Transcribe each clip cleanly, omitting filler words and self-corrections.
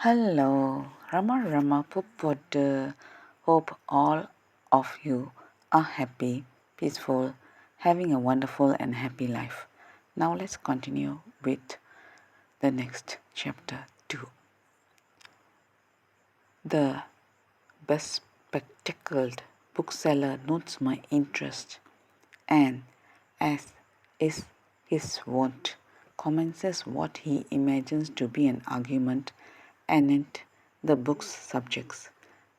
Hello, Rama Pupoda. Hope all of you are happy, peaceful, having a wonderful and happy life. Now let's continue with the next chapter 2. The bespectacled bookseller notes my interest and, as is his wont, commences what he imagines to be an argument anent the book's subjects,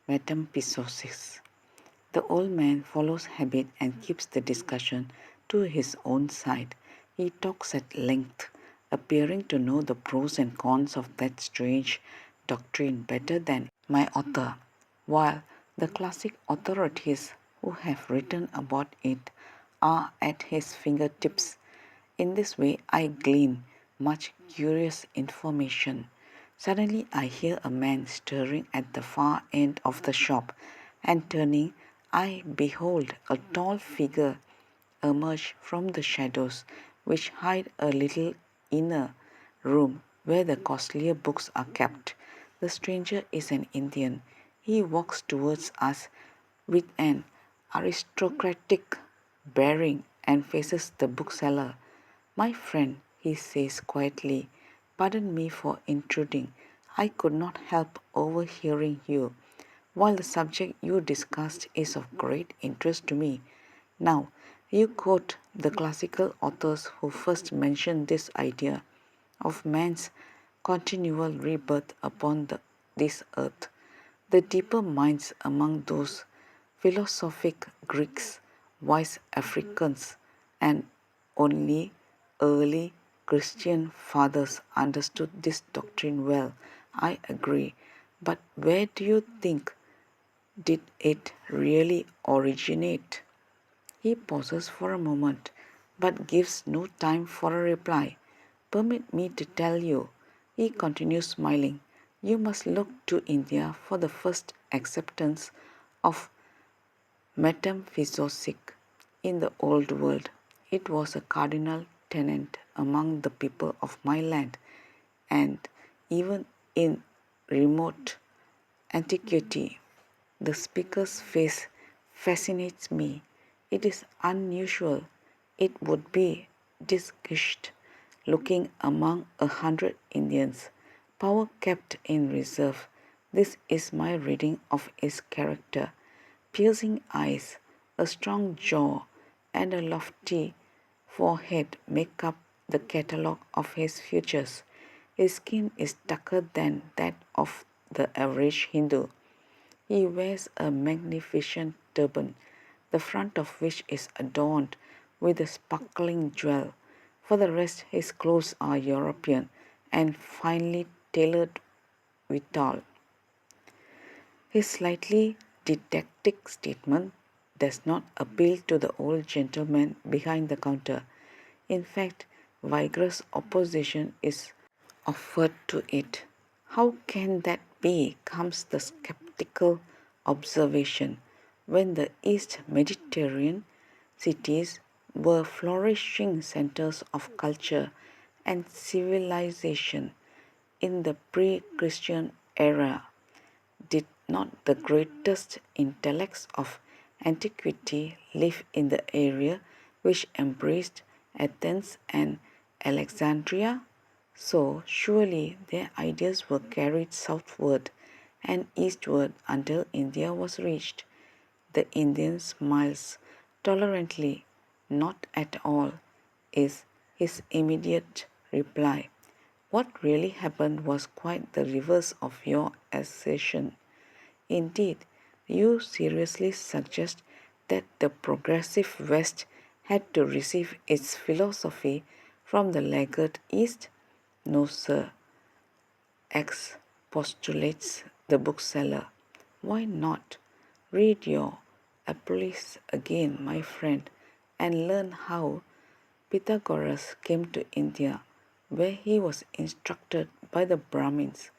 metempsychosis. The old man follows habit and keeps the discussion to his own side. He talks at length, appearing to know the pros and cons of that strange doctrine better than my author, while the classic authorities who have written about it are at his fingertips. In this way, I glean much curious information. Suddenly, I hear a man stirring at the far end of the shop, and turning, I behold a tall figure emerge from the shadows which hide a little inner room where the costlier books are kept. The stranger is an Indian. He walks towards us with an aristocratic bearing and faces the bookseller. My friend, he says quietly, pardon me for intruding. I could not help overhearing you. While the subject you discussed is of great interest to me, now you quote the classical authors who first mentioned this idea of man's continual rebirth upon this earth. The deeper minds among those philosophic Greeks, wise Africans, and only early Christian fathers understood this doctrine well. I agree. But where do you think did it really originate? He pauses for a moment, but gives no time for a reply. Permit me to tell you, he continues smiling, you must look to India for the first acceptance of metempsychosis in the old world. It was a cardinal tenet among the people of my land, and even in remote antiquity. The speaker's face fascinates me. It is unusual. It would be disguised, looking among 100 Indians. Power kept in reserve. This is my reading of his character. Piercing eyes, a strong jaw, and a lofty forehead make up the catalogue of his features. His skin is darker than that of the average Hindu. He wears a magnificent turban, the front of which is adorned with a sparkling jewel. For the rest, his clothes are European and finely tailored withal. His slightly didactic statement does not appeal to the old gentleman behind the counter. In fact, vigorous opposition is offered to it. How can that be? Comes the skeptical observation. When the East Mediterranean cities were flourishing centers of culture and civilization in the pre Christian era, did not the greatest intellects of antiquity live in the area which embraced Athens and Alexandria? So surely their ideas were carried southward and eastward until India was reached. The Indian smiles tolerantly. Not at all, is his immediate reply. What really happened was quite the reverse of your assertion. Indeed, you seriously suggest that the progressive West had to receive its philosophy from the laggard East? No, sir, expostulates the bookseller. Why not? Read your A Prelude again, my friend, and learn how Pythagoras came to India, where he was instructed by the Brahmins.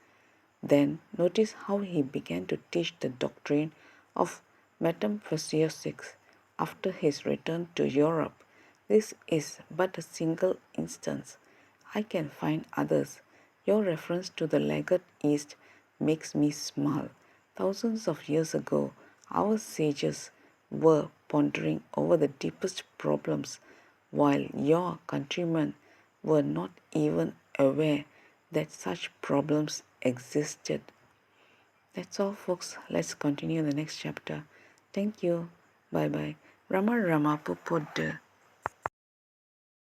Then notice how he began to teach the doctrine of metempsychosis after his return to Europe. This is but a single instance. I can find others. Your reference to the laggard East makes me smile. Thousands of years ago, our sages were pondering over the deepest problems, while your countrymen were not even aware that such problems existed. That's all, folks. Let's continue in the next chapter. Thank you. Bye bye. Rama Rama Pupod.